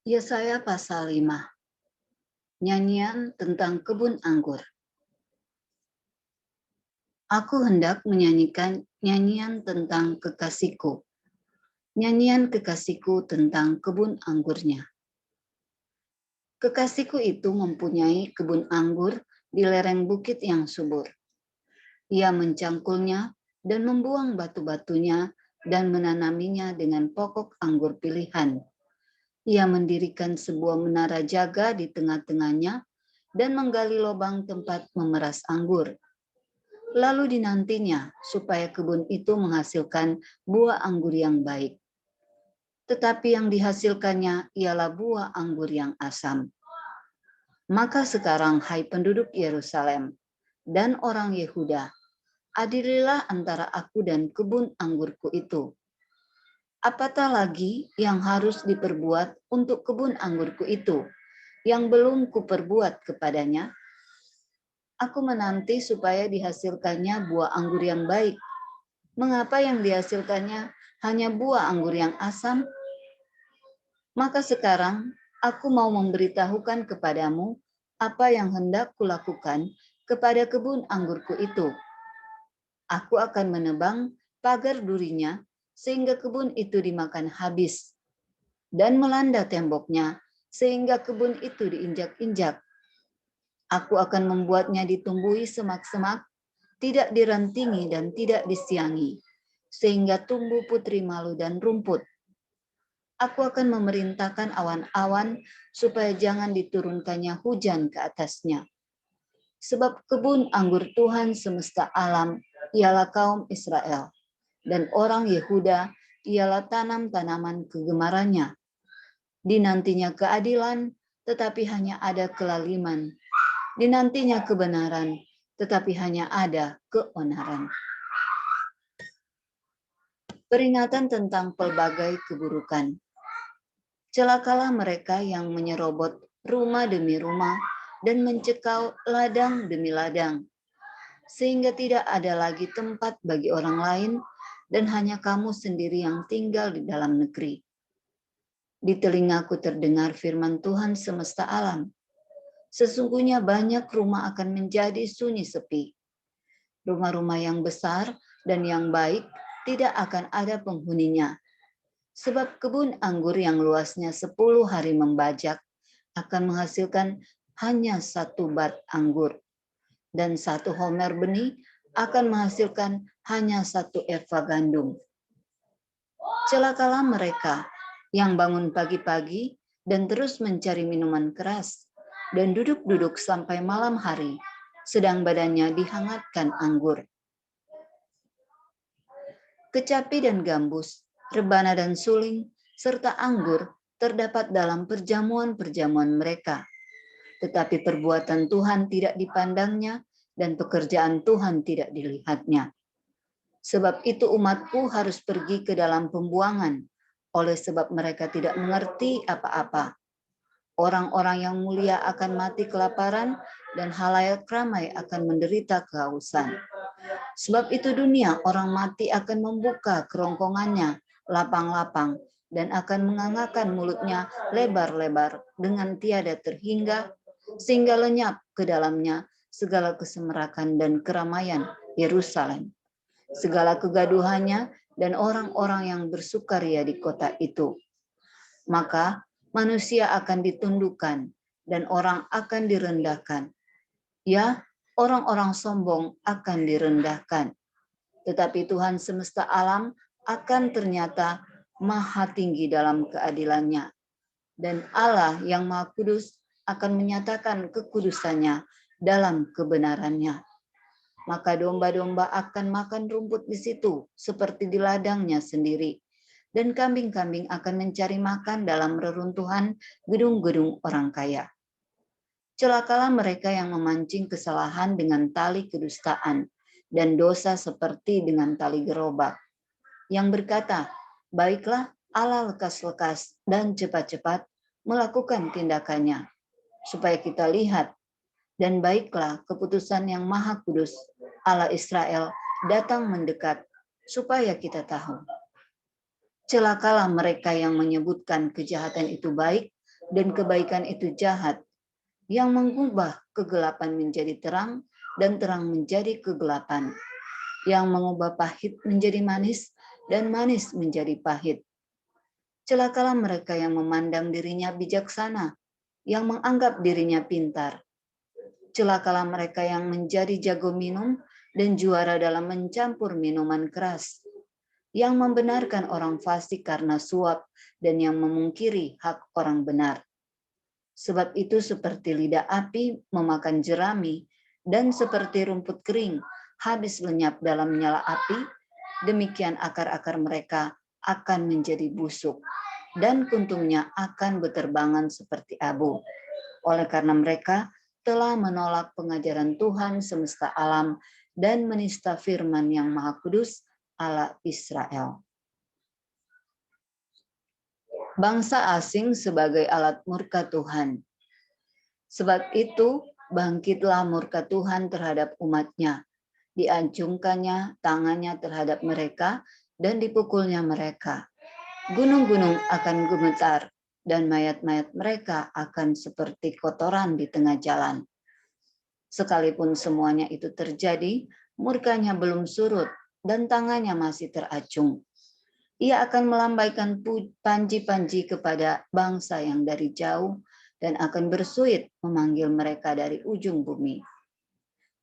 Yesaya pasal 5. Nyanyian tentang kebun anggur. Aku hendak menyanyikan nyanyian tentang kekasihku. Nyanyian kekasihku tentang kebun anggurnya. Kekasihku itu mempunyai kebun anggur di lereng bukit yang subur. Ia mencangkulnya dan membuang batu-batunya dan menanaminya dengan pokok anggur pilihan. Ia mendirikan sebuah menara jaga di tengah-tengahnya dan menggali lubang tempat memeras anggur. Lalu dinantinya supaya kebun itu menghasilkan buah anggur yang baik. Tetapi yang dihasilkannya ialah buah anggur yang asam. Maka sekarang, hai penduduk Yerusalem dan orang Yehuda, adililah antara aku dan kebun anggurku itu. Apatah lagi yang harus diperbuat untuk kebun anggurku itu, yang belum kuperbuat kepadanya? Aku menanti supaya dihasilkannya buah anggur yang baik. Mengapa yang dihasilkannya hanya buah anggur yang asam? Maka sekarang aku mau memberitahukan kepadamu apa yang hendak kulakukan kepada kebun anggurku itu. Aku akan menebang pagar durinya sehingga kebun itu dimakan habis, dan melanda temboknya sehingga kebun itu diinjak-injak. Aku akan membuatnya ditumbuhi semak-semak, tidak dirantingi dan tidak disiangi, sehingga tumbuh putri malu dan rumput. Aku akan memerintahkan awan-awan supaya jangan diturunkannya hujan ke atasnya. Sebab kebun anggur Tuhan semesta alam ialah kaum Israel, dan orang Yehuda ialah tanam-tanaman kegemarannya. Dinantinya keadilan, tetapi hanya ada kelaliman. Dinantinya kebenaran, tetapi hanya ada keonaran. Peringatan tentang pelbagai keburukan. Celakalah mereka yang menyerobot rumah demi rumah dan mencekau ladang demi ladang, sehingga tidak ada lagi tempat bagi orang lain dan hanya kamu sendiri yang tinggal di dalam negeri. Di telingaku terdengar firman Tuhan semesta alam. Sesungguhnya banyak rumah akan menjadi sunyi sepi. Rumah-rumah yang besar dan yang baik tidak akan ada penghuninya. Sebab kebun anggur yang luasnya 10 hari membajak akan menghasilkan hanya 1 bat anggur. Dan 1 homer benih akan menghasilkan hanya 1 eva gandum. Celakalah mereka yang bangun pagi-pagi dan terus mencari minuman keras dan duduk-duduk sampai malam hari, sedang badannya dihangatkan anggur. Kecapi dan gambus, rebana dan suling, serta anggur terdapat dalam perjamuan-perjamuan mereka. Tetapi perbuatan Tuhan tidak dipandangnya dan pekerjaan Tuhan tidak dilihatnya. Sebab itu umatku harus pergi ke dalam pembuangan, oleh sebab mereka tidak mengerti apa-apa. Orang-orang yang mulia akan mati kelaparan dan halayak ramai akan menderita kehausan. Sebab itu dunia orang mati akan membuka kerongkongannya lapang-lapang dan akan mengangakkan mulutnya lebar-lebar dengan tiada terhingga, sehingga lenyap ke dalamnya segala kesemerakan dan keramaian Yerusalem, segala kegaduhannya dan orang-orang yang bersukaria di kota itu. Maka manusia akan ditundukkan dan orang akan direndahkan. Ya, orang-orang sombong akan direndahkan. Tetapi Tuhan semesta alam akan ternyata maha tinggi dalam keadilannya. Dan Allah yang maha kudus akan menyatakan kekudusannya dalam kebenarannya. Maka domba-domba akan makan rumput di situ seperti di ladangnya sendiri. Dan kambing-kambing akan mencari makan dalam reruntuhan gedung-gedung orang kaya. Celakalah mereka yang memancing kesalahan dengan tali kedustaan dan dosa seperti dengan tali gerobak, yang berkata, baiklah Allah lekas-lekas dan cepat-cepat melakukan tindakannya, supaya kita lihat, dan baiklah keputusan yang maha kudus Allah Israel datang mendekat, supaya kita tahu. Celakalah mereka yang menyebutkan kejahatan itu baik dan kebaikan itu jahat, yang mengubah kegelapan menjadi terang dan terang menjadi kegelapan, yang mengubah pahit menjadi manis dan manis menjadi pahit. Celakalah mereka yang memandang dirinya bijaksana, yang menganggap dirinya pintar. Celakalah mereka yang menjadi jago minum dan juara dalam mencampur minuman keras, yang membenarkan orang fasik karena suap dan yang memungkiri hak orang benar. Sebab itu seperti lidah api memakan jerami dan seperti rumput kering habis lenyap dalam nyala api, demikian akar-akar mereka akan menjadi busuk dan kuntumnya akan beterbangan seperti abu. Oleh karena mereka telah menolak pengajaran Tuhan semesta alam dan menista firman yang Maha Kudus Allah Israel. Bangsa asing sebagai alat murka Tuhan. Sebab itu bangkitlah murka Tuhan terhadap umat-Nya, diancungkannya tangannya terhadap mereka dan dipukulnya mereka. Gunung-gunung akan gemetar dan mayat-mayat mereka akan seperti kotoran di tengah jalan. Sekalipun semuanya itu terjadi, murkanya belum surut dan tangannya masih teracung. Ia akan melambaikan panji-panji kepada bangsa yang dari jauh dan akan bersuit memanggil mereka dari ujung bumi.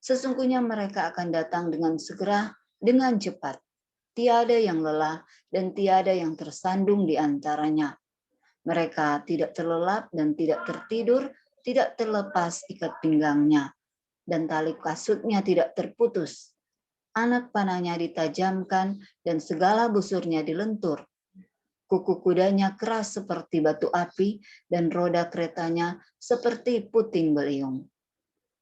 Sesungguhnya mereka akan datang dengan segera, dengan cepat. Tiada yang lelah dan tiada yang tersandung di antaranya. Mereka tidak terlelap dan tidak tertidur, tidak terlepas ikat pinggangnya, dan tali kasutnya tidak terputus. Anak panahnya ditajamkan dan segala busurnya dilentur. Kuku kudanya keras seperti batu api dan roda keretanya seperti puting beliung.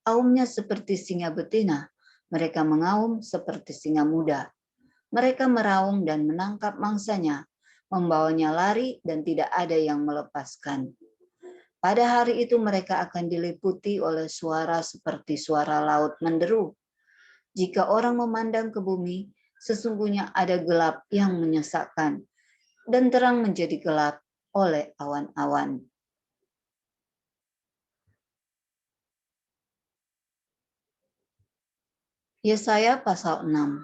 Aumnya seperti singa betina, mereka mengaum seperti singa muda. Mereka meraung dan menangkap mangsanya, membawanya lari dan tidak ada yang melepaskan. Pada hari itu mereka akan diliputi oleh suara seperti suara laut menderu. Jika orang memandang ke bumi, sesungguhnya ada gelap yang menyesakkan, dan terang menjadi gelap oleh awan-awan. Yesaya pasal 6.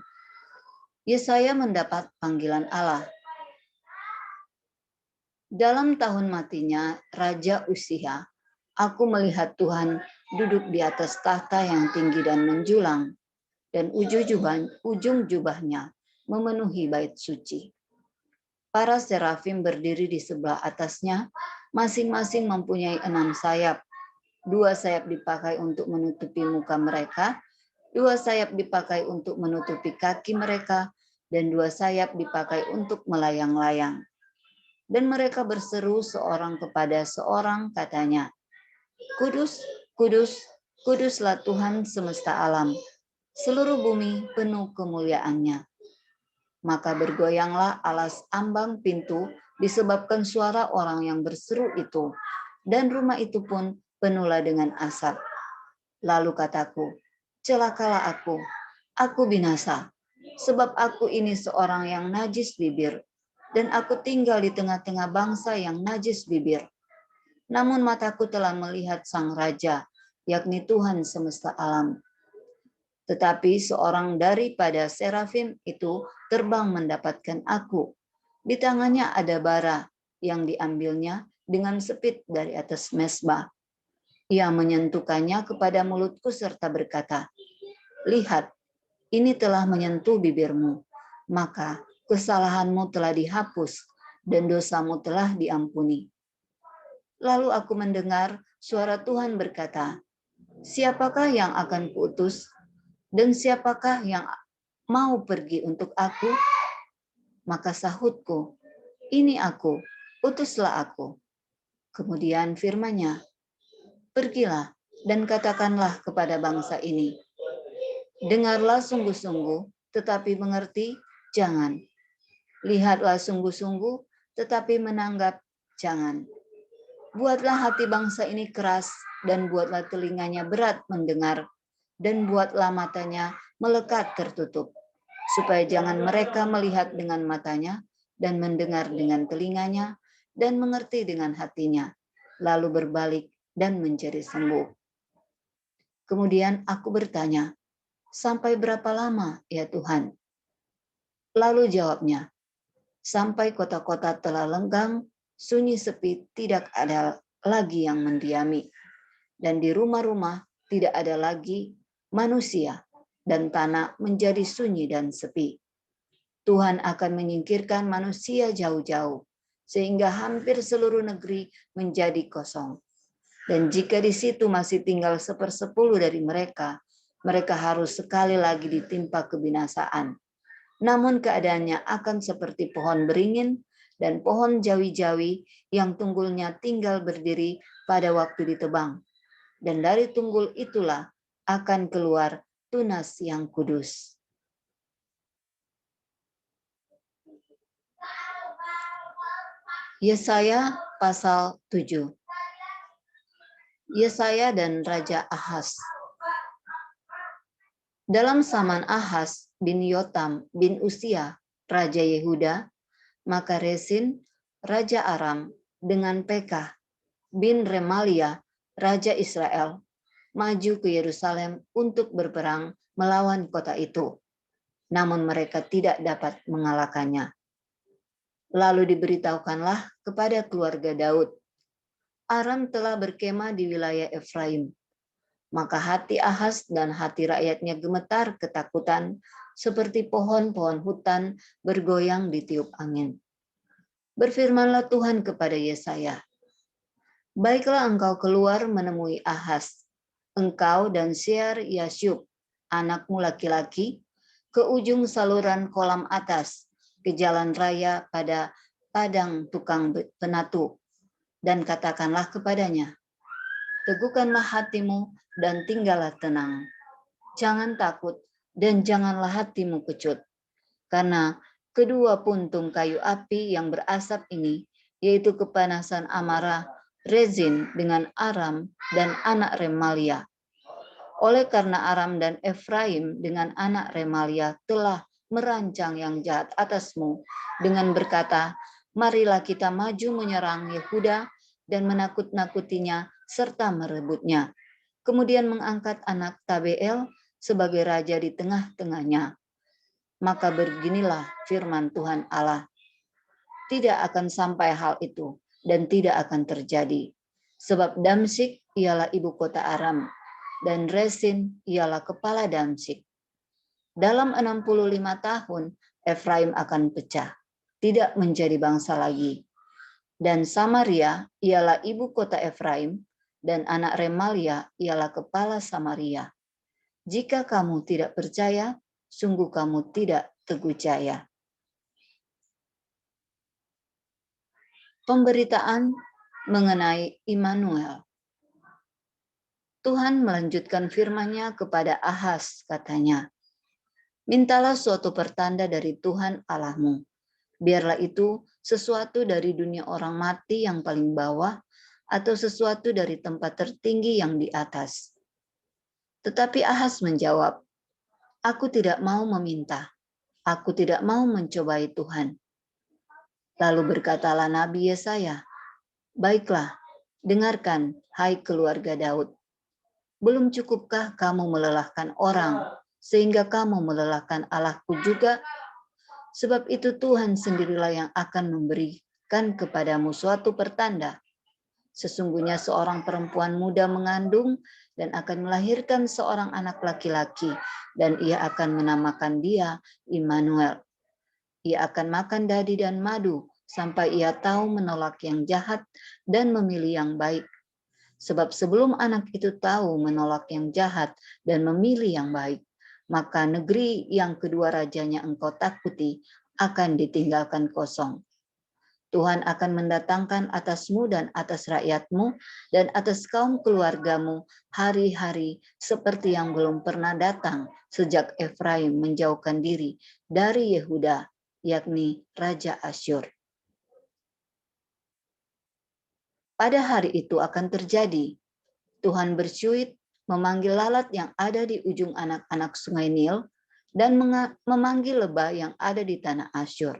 Yesaya mendapat panggilan Allah. Dalam tahun matinya Raja Uzia, aku melihat Tuhan duduk di atas tahta yang tinggi dan menjulang, dan ujung jubahnya memenuhi bait suci. Para serafim berdiri di sebelah atasnya, masing-masing mempunyai 6 sayap. 2 sayap dipakai untuk menutupi muka mereka, 2 sayap dipakai untuk menutupi kaki mereka, dan 2 sayap dipakai untuk melayang-layang. Dan mereka berseru seorang kepada seorang, katanya, Kudus, kudus, kuduslah Tuhan semesta alam. Seluruh bumi penuh kemuliaannya. Maka bergoyanglah alas ambang pintu disebabkan suara orang yang berseru itu, dan rumah itu pun penuhlah dengan asap. Lalu kataku, celakalah aku binasa, sebab aku ini seorang yang najis bibir, dan aku tinggal di tengah-tengah bangsa yang najis bibir. Namun mataku telah melihat Sang Raja, yakni Tuhan semesta alam. Tetapi seorang daripada serafim itu terbang mendapatkan aku. Di tangannya ada bara yang diambilnya dengan sepit dari atas mezbah. Ia menyentuhkannya kepada mulutku serta berkata, lihat, ini telah menyentuh bibirmu, maka kesalahanmu telah dihapus dan dosamu telah diampuni. Lalu aku mendengar suara Tuhan berkata, siapakah yang akan kuutus dan siapakah yang mau pergi untuk aku? Maka sahutku, ini aku, utuslah aku. Kemudian firman-Nya, pergilah dan katakanlah kepada bangsa ini, dengarlah sungguh-sungguh, tetapi mengerti, jangan. Lihatlah sungguh-sungguh, tetapi menanggap, jangan. Buatlah hati bangsa ini keras, dan buatlah telinganya berat mendengar, dan buatlah matanya melekat tertutup, supaya jangan mereka melihat dengan matanya, dan mendengar dengan telinganya, dan mengerti dengan hatinya, lalu berbalik dan menjadi sembuh. Kemudian aku bertanya, sampai berapa lama ya Tuhan? Lalu jawabnya, sampai kota-kota telah lenggang, sunyi sepi, tidak ada lagi yang mendiami. Dan di rumah-rumah tidak ada lagi manusia, dan tanah menjadi sunyi dan sepi. Tuhan akan menyingkirkan manusia jauh-jauh, sehingga hampir seluruh negeri menjadi kosong. Dan jika di situ masih tinggal 1/10 dari mereka, mereka harus sekali lagi ditimpa kebinasaan. Namun keadaannya akan seperti pohon beringin dan pohon jawi-jawi yang tunggulnya tinggal berdiri pada waktu ditebang. Dan dari tunggul itulah akan keluar tunas yang kudus. Yesaya pasal 7. Yesaya dan Raja Ahaz. Dalam zaman Ahaz bin Yotam bin Usia, Raja Yehuda, maka Resin, Raja Aram, dengan Pekah bin Remalia, Raja Israel, maju ke Yerusalem untuk berperang melawan kota itu. Namun mereka tidak dapat mengalahkannya. Lalu diberitahukanlah kepada keluarga Daud, Aram telah berkemah di wilayah Efraim. Maka hati Ahaz dan hati rakyatnya gemetar ketakutan, seperti pohon-pohon hutan bergoyang ditiup angin. Berfirmanlah Tuhan kepada Yesaya, baiklah engkau keluar menemui Ahaz, engkau dan Sear-Yashub, anakmu laki-laki, ke ujung saluran kolam atas, ke jalan raya pada padang tukang penatu, dan katakanlah kepadanya, teguhkanlah hatimu dan tinggallah tenang. Jangan takut dan janganlah hatimu kecut. Karena kedua puntung kayu api yang berasap ini, yaitu kepanasan amarah Rezin dengan Aram dan anak Remalia. Oleh karena Aram dan Efraim dengan anak Remalia telah merancang yang jahat atasmu dengan berkata, marilah kita maju menyerang Yehuda dan menakut-nakutinya serta merebutnya. Kemudian mengangkat anak Tabeel sebagai raja di tengah-tengahnya. Maka beginilah firman Tuhan Allah, tidak akan sampai hal itu dan tidak akan terjadi. Sebab Damsyik ialah ibu kota Aram dan Resin ialah kepala Damsyik. Dalam 65 tahun Efraim akan pecah, tidak menjadi bangsa lagi. Dan Samaria ialah ibu kota Efraim, dan anak Remalia ialah kepala Samaria. Jika kamu tidak percaya, sungguh kamu tidak teguh jaya. Pemberitaan mengenai Immanuel. Tuhan melanjutkan firman-Nya kepada Ahaz, katanya, mintalah suatu pertanda dari Tuhan Allahmu. Biarlah itu sesuatu dari dunia orang mati yang paling bawah, atau sesuatu dari tempat tertinggi yang di atas. Tetapi Ahaz menjawab, aku tidak mau meminta, aku tidak mau mencobai Tuhan. Lalu berkatalah Nabi Yesaya, baiklah, dengarkan, hai keluarga Daud. Belum cukupkah kamu melelahkan orang, sehingga kamu melelahkan Allahku juga? Sebab itu Tuhan sendirilah yang akan memberikan kepadamu suatu pertanda. Sesungguhnya seorang perempuan muda mengandung dan akan melahirkan seorang anak laki-laki, dan ia akan menamakan dia Immanuel. Ia akan makan dadi dan madu sampai ia tahu menolak yang jahat dan memilih yang baik. Sebab sebelum anak itu tahu menolak yang jahat dan memilih yang baik, maka negeri yang kedua rajanya engkau takuti akan ditinggalkan kosong. Tuhan akan mendatangkan atasmu dan atas rakyatmu dan atas kaum keluargamu hari-hari seperti yang belum pernah datang sejak Efraim menjauhkan diri dari Yehuda, yakni Raja Asyur. Pada hari itu akan terjadi, Tuhan bersyuit memanggil lalat yang ada di ujung anak-anak sungai Nil dan memanggil lebah yang ada di tanah Asyur.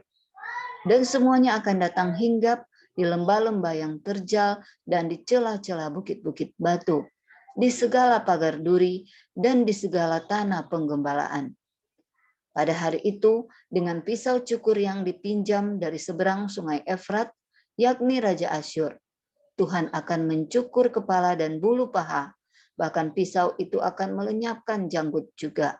Dan semuanya akan datang hinggap di lembah-lembah yang terjal dan di celah-celah bukit-bukit batu, di segala pagar duri dan di segala tanah penggembalaan. Pada hari itu, dengan pisau cukur yang dipinjam dari seberang sungai Efrat, yakni Raja Asyur, Tuhan akan mencukur kepala dan bulu paha, bahkan pisau itu akan melenyapkan janggut juga.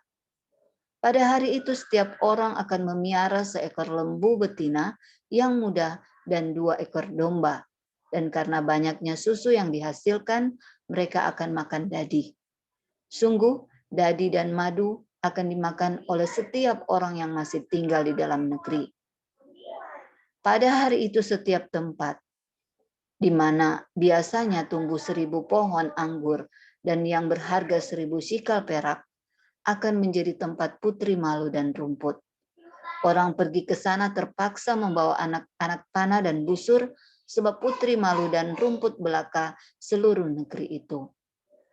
Pada hari itu setiap orang akan memiara seekor lembu betina yang muda dan 2 ekor domba. Dan karena banyaknya susu yang dihasilkan, mereka akan makan dadi. Sungguh, dadi dan madu akan dimakan oleh setiap orang yang masih tinggal di dalam negeri. Pada hari itu setiap tempat, di mana biasanya tumbuh 1000 pohon anggur dan yang berharga 1000 sikal perak, akan menjadi tempat putri malu dan rumput. Orang pergi ke sana terpaksa membawa anak-anak panah dan busur, sebab putri malu dan rumput belaka seluruh negeri itu.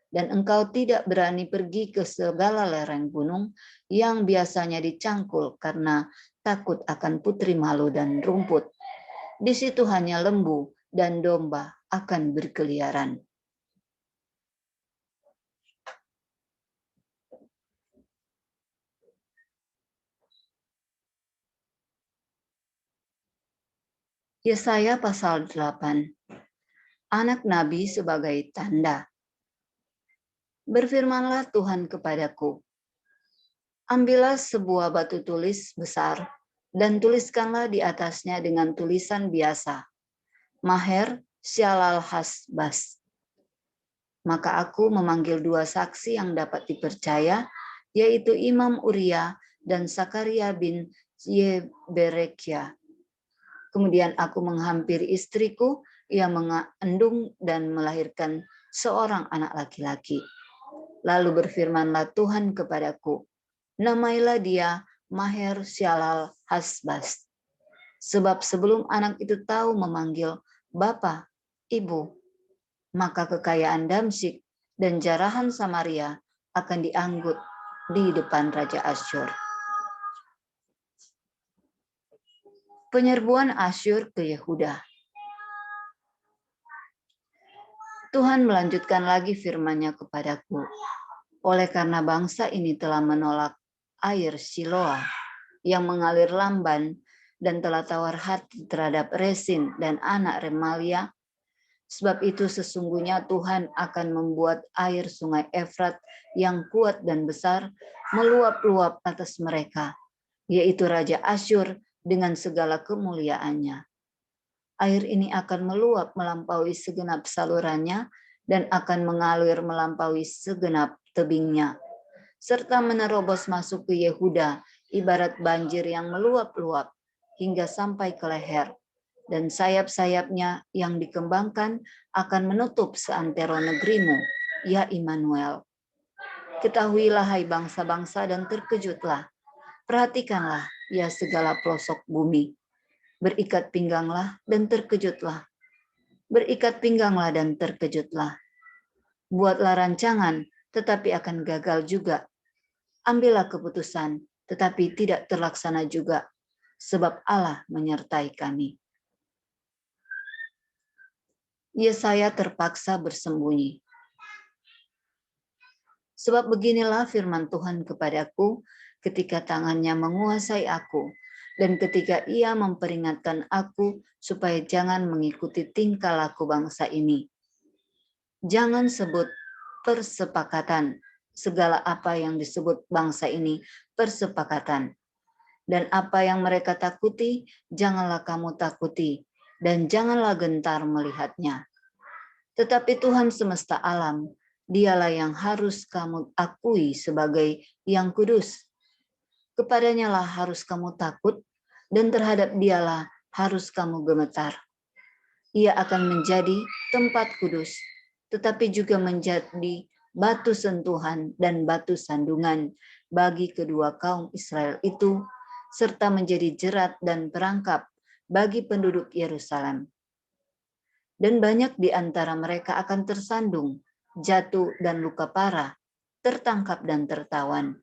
Dan engkau tidak berani pergi ke segala lereng gunung yang biasanya dicangkul karena takut akan putri malu dan rumput. Di situ hanya lembu dan domba akan berkeliaran. Yesaya pasal 8. Anak nabi sebagai tanda. Berfirmanlah Tuhan kepadaku, ambillah sebuah batu tulis besar dan tuliskanlah di atasnya dengan tulisan biasa, Maher Syalal Hasbas. Maka aku memanggil 2 saksi yang dapat dipercaya, yaitu Imam Uria dan Sakaria bin Yeberekia. Kemudian aku menghampiri istriku, ia mengandung dan melahirkan seorang anak laki-laki. Lalu berfirmanlah Tuhan kepadaku, namailah dia Maher Syalal Hasbas. Sebab sebelum anak itu tahu memanggil Bapa, Ibu, maka kekayaan Damsyik dan jarahan Samaria akan dianggut di depan Raja Asyur. Penyerbuan Asyur ke Yehuda. Tuhan melanjutkan lagi firman-Nya kepadaku. Oleh karena bangsa ini telah menolak air Siloa yang mengalir lamban dan telah tawar hati terhadap Resin dan anak Remalia, sebab itu sesungguhnya Tuhan akan membuat air sungai Efrat yang kuat dan besar meluap-luap atas mereka, yaitu Raja Asyur dengan segala kemuliaannya. Air ini akan meluap melampaui segenap salurannya dan akan mengalir melampaui segenap tebingnya, serta menerobos masuk ke Yehuda ibarat banjir yang meluap-luap hingga sampai ke leher, dan sayap-sayapnya yang dikembangkan akan menutup seantero negerimu, ya Immanuel. Ketahuilah hai bangsa-bangsa dan terkejutlah, perhatikanlah ya segala pelosok bumi. Berikat pingganglah dan terkejutlah. Berikat pingganglah dan terkejutlah. Buatlah rancangan, tetapi akan gagal juga. Ambillah keputusan, tetapi tidak terlaksana juga, sebab Allah menyertai kami. Yesaya terpaksa bersembunyi. Sebab beginilah firman Tuhan kepadaku ketika tangannya menguasai aku, dan ketika ia memperingatkan aku supaya jangan mengikuti tingkah laku bangsa ini. Jangan sebut persepakatan, segala apa yang disebut bangsa ini persepakatan. Dan apa yang mereka takuti, janganlah kamu takuti, dan janganlah gentar melihatnya. Tetapi Tuhan semesta alam, dialah yang harus kamu akui sebagai yang kudus. Kepadanya lah harus kamu takut, dan terhadap dialah harus kamu gemetar. Ia akan menjadi tempat kudus, tetapi juga menjadi batu sentuhan dan batu sandungan bagi kedua kaum Israel itu, serta menjadi jerat dan perangkap bagi penduduk Yerusalem. Dan banyak di antara mereka akan tersandung, jatuh dan luka parah, tertangkap dan tertawan.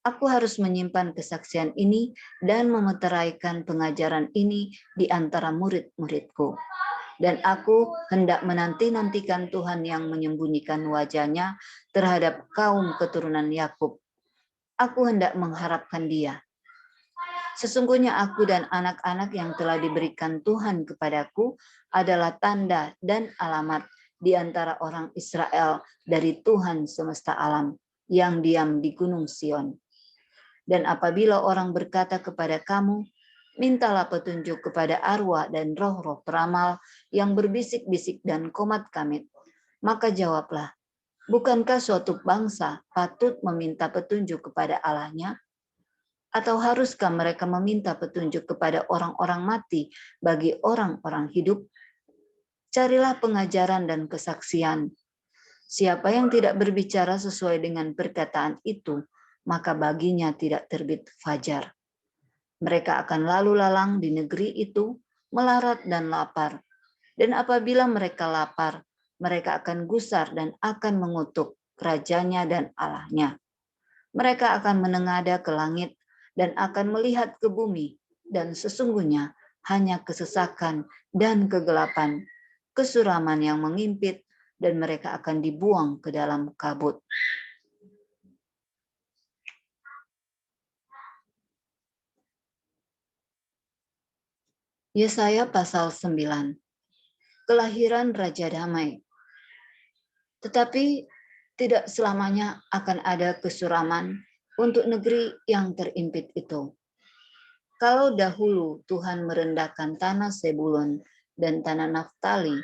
Aku harus menyimpan kesaksian ini dan memeteraikan pengajaran ini di antara murid-muridku. Dan aku hendak menanti-nantikan Tuhan yang menyembunyikan wajahnya terhadap kaum keturunan Yakub. Aku hendak mengharapkan Dia. Sesungguhnya aku dan anak-anak yang telah diberikan Tuhan kepadaku adalah tanda dan alamat di antara orang Israel dari Tuhan semesta alam yang diam di Gunung Sion. Dan apabila orang berkata kepada kamu, mintalah petunjuk kepada arwah dan roh-roh peramal yang berbisik-bisik dan komat-kamit, maka jawablah, bukankah suatu bangsa patut meminta petunjuk kepada Allahnya? Atau haruskah mereka meminta petunjuk kepada orang-orang mati bagi orang-orang hidup? Carilah pengajaran dan kesaksian. Siapa yang tidak berbicara sesuai dengan perkataan itu, maka baginya tidak terbit fajar. Mereka akan lalu lalang di negeri itu, melarat dan lapar. Dan apabila mereka lapar, mereka akan gusar dan akan mengutuk kerajanya dan Allahnya. Mereka akan menengadah ke langit dan akan melihat ke bumi, dan sesungguhnya hanya kesesakan dan kegelapan, kesuraman yang mengimpit, dan mereka akan dibuang ke dalam kabut. Yesaya pasal 9. Kelahiran Raja Damai. Tetapi tidak selamanya akan ada kesuraman untuk negeri yang terimpit itu. Kalau dahulu Tuhan merendahkan tanah Sebulun dan tanah Naftali,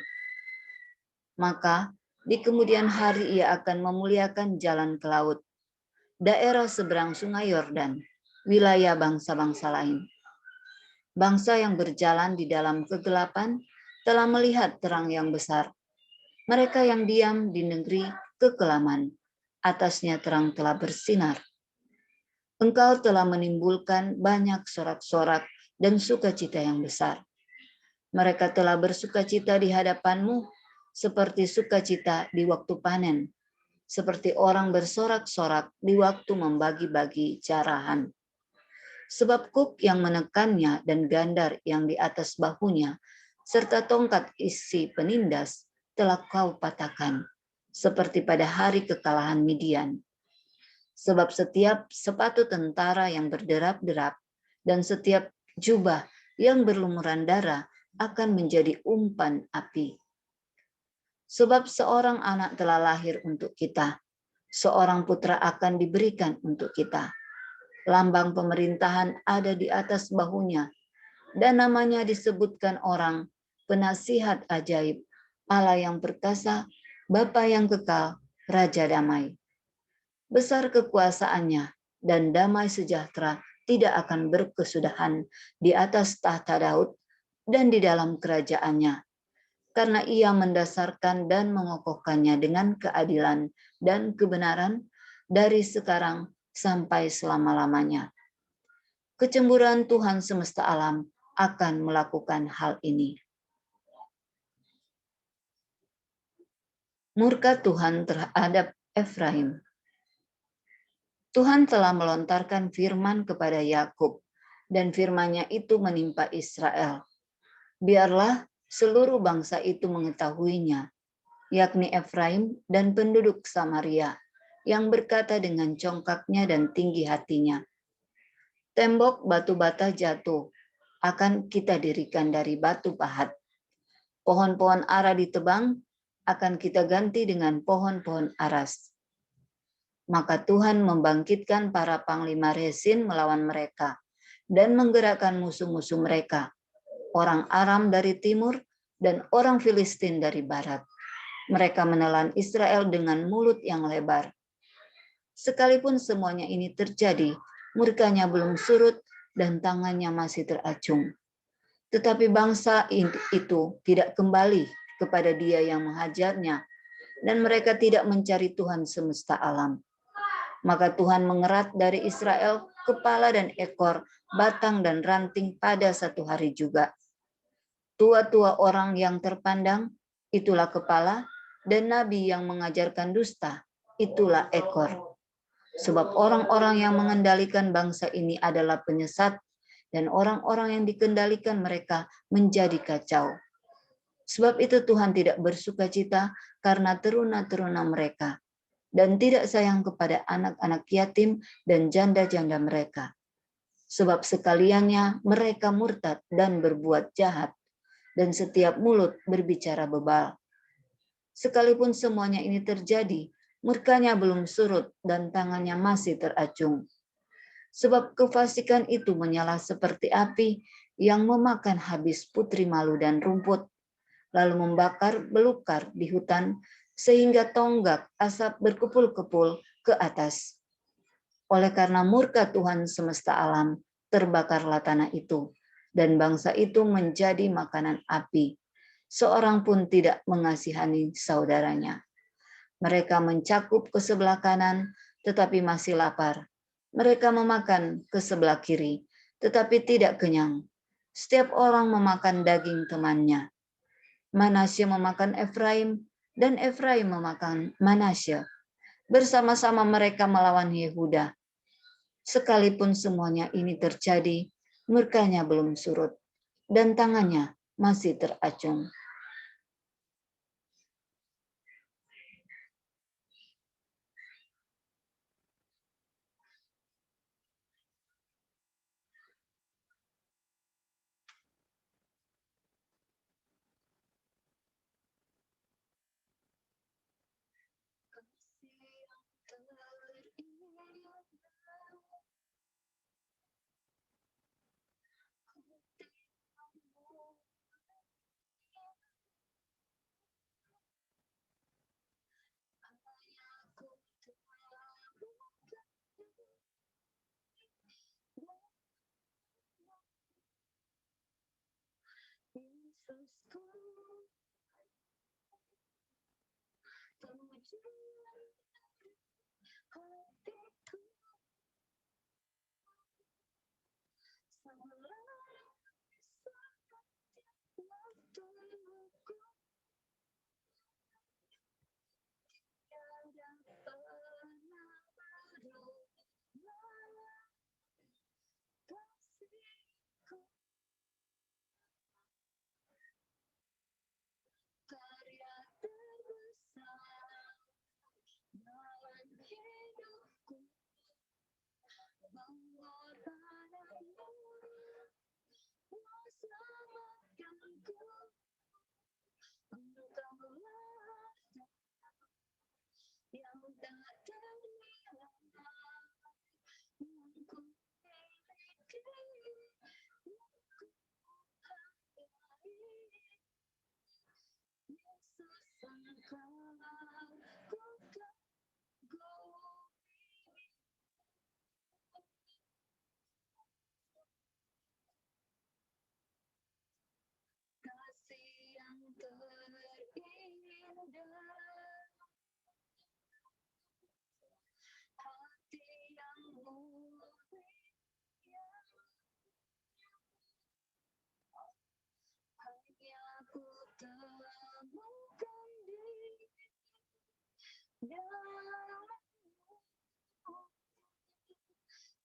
maka di kemudian hari Ia akan memuliakan jalan ke laut, daerah seberang sungai Yordan, wilayah bangsa-bangsa lain. Bangsa yang berjalan di dalam kegelapan telah melihat terang yang besar. Mereka yang diam di negeri kekelaman, atasnya terang telah bersinar. Engkau telah menimbulkan banyak sorak-sorak dan sukacita yang besar. Mereka telah bersukacita di hadapanmu seperti sukacita di waktu panen, seperti orang bersorak-sorak di waktu membagi-bagi jarahan. Sebab kuk yang menekannya dan gandar yang di atas bahunya, serta tongkat isi penindas telah kau patahkan, seperti pada hari kekalahan Midian. Sebab setiap sepatu tentara yang berderap-derap dan setiap jubah yang berlumuran darah akan menjadi umpan api. Sebab seorang anak telah lahir untuk kita, seorang putra akan diberikan untuk kita. Lambang pemerintahan ada di atas bahunya, dan namanya disebutkan orang, penasihat ajaib, Allah yang perkasa, Bapa yang kekal, Raja damai. Besar kekuasaannya, dan damai sejahtera tidak akan berkesudahan di atas tahta Daud dan di dalam kerajaannya, karena Ia mendasarkan dan mengokohkannya dengan keadilan dan kebenaran dari sekarang sampai selama-lamanya. Kecemburuan Tuhan semesta alam akan melakukan hal ini. Murka Tuhan terhadap Efraim. Tuhan telah melontarkan firman kepada Yakub, dan firman-Nya itu menimpa Israel. Biarlah seluruh bangsa itu mengetahuinya, yakni Efraim dan penduduk Samaria, yang berkata dengan congkaknya dan tinggi hatinya, tembok batu bata jatuh, akan kita dirikan dari batu pahat. Pohon-pohon ara ditebang, akan kita ganti dengan pohon-pohon aras. Maka Tuhan membangkitkan para panglima Rezin melawan mereka, dan menggerakkan musuh-musuh mereka, orang Aram dari timur, dan orang Filistin dari barat. Mereka menelan Israel dengan mulut yang lebar. Sekalipun semuanya ini terjadi, murkanya belum surut dan tangannya masih teracung. Tetapi bangsa itu tidak kembali kepada Dia yang menghajarnya, dan mereka tidak mencari Tuhan semesta alam. Maka Tuhan mengerat dari Israel kepala dan ekor, batang dan ranting pada satu hari juga. Tua-tua orang yang terpandang, itulah kepala, dan nabi yang mengajarkan dusta, itulah ekor. Sebab orang-orang yang mengendalikan bangsa ini adalah penyesat, dan orang-orang yang dikendalikan mereka menjadi kacau. Sebab itu Tuhan tidak bersukacita karena teruna-teruna mereka, dan tidak sayang kepada anak-anak yatim dan janda-janda mereka. Sebab sekaliannya mereka murtad dan berbuat jahat, dan setiap mulut berbicara bebal. Sekalipun semuanya ini terjadi, murkanya belum surut dan tangannya masih teracung. Sebab kefasikan itu menyala seperti api yang memakan habis putri malu dan rumput, lalu membakar belukar di hutan, sehingga tonggak asap berkepul-kepul ke atas. Oleh karena murka Tuhan semesta alam, terbakarlah tanah itu, dan bangsa itu menjadi makanan api. Seorang pun tidak mengasihani saudaranya. Mereka mencakup ke sebelah kanan, tetapi masih lapar. Mereka memakan ke sebelah kiri, tetapi tidak kenyang. Setiap orang memakan daging temannya. Manasya memakan Efraim, dan Efraim memakan Manasya. Bersama-sama mereka melawan Yehuda. Sekalipun semuanya ini terjadi, murkanya belum surut, dan tangannya masih teracung.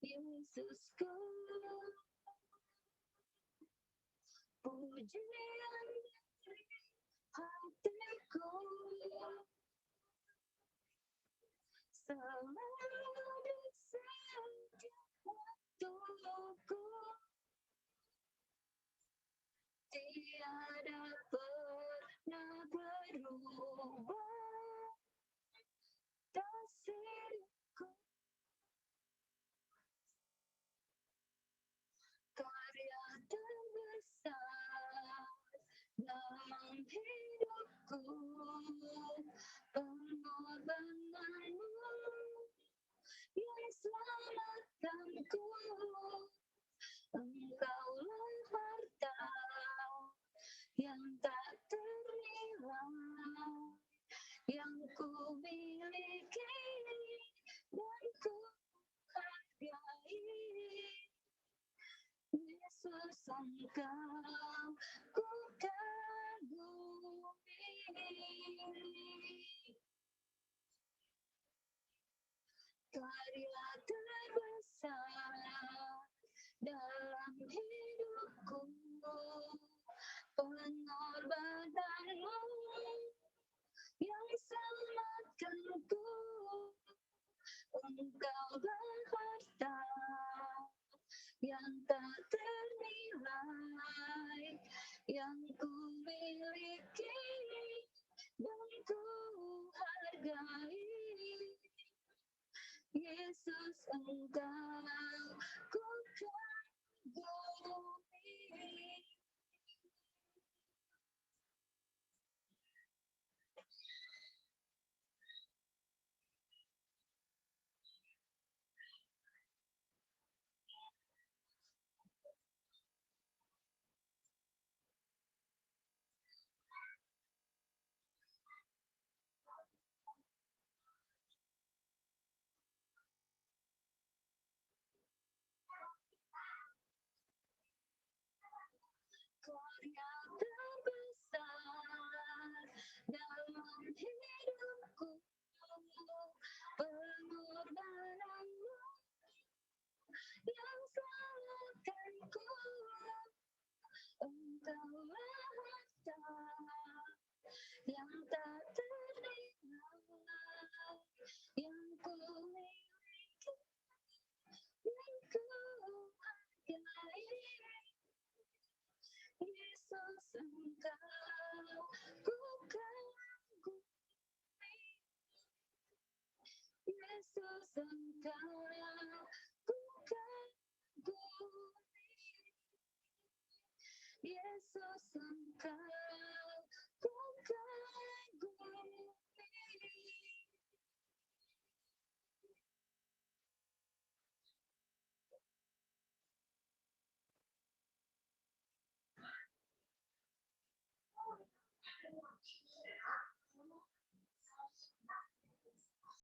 Yesusku, pujian hatiku, selalu di setiap waktuku, tiada pernah berubah kasihku. Karya terbesar dalam hidupku, pengorbananmu yang selamatkanku. Engkaulah harta yang tak ternilai, yang ku miliki dan ku hargai. Yesus, Engkau ku kagumi. Karya besar dalam hidupku, pengorbananmu yang selamatkanku. Engkau berharta yang tak ternilai, yang ku miliki dan ku hargai. Yesus, Engkau ku kagumi. Karya terbesar dalam hidupku, pengorbananmu yang selamatkanku. Engkau harta yang tak ternilai, yang ku miliki dan ku hargai. Yesus, Engkau ku kagumi. Yesus, Engkau ku kagumi. Yesus, Engkau